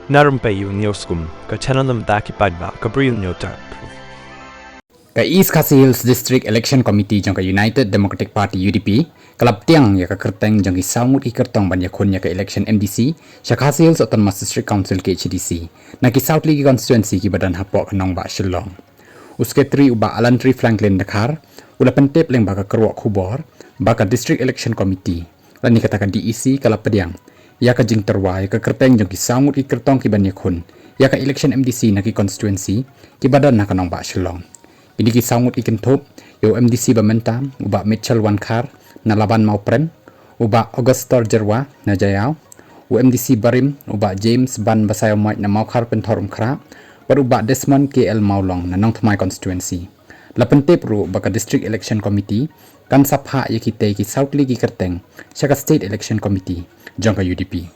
Na Rympei U ka channel ki paidbah ka Bri U Hynñiewtrep. Ka East Khasi Hills District Election Committee jong ka United Democratic Party UDP, ka Pdiang ya ka kyrteng jong ki ngut ki kyrtong ban iakhun ya ka election MDC, sa Khasi Hills Autonomous District Council KHADC, na ki South League constituency ki badan hapok kanong ba Shillong. Usketri uba Alantri Franklin Dakar, ula pentep leng baka kerwak khubor, baka District Election Committee, lani katakan DEC ka Pdiang. Ya ka jing terwai ka kyrteng jong ki ngut ki kyrtong ki ban iakhun, ya ka election MDC na ki constituency ki badan na kanong ba Shillong. Ini ki ngut ikin top, yo MDC bamenta, uba Mitchell Wankar, na laban mau pren, uba Augustor Jerwa, na jayau, MDC barim, uba James Ban Basayo Mike na mau kar pentorum kra, baru uba Desmond KL Maulong na nong thamai constituency. Lapente pro baka District Election Committee, kan sapha yakite ki South League ki kyrteng, saka State Election Committee, jong ka UDP.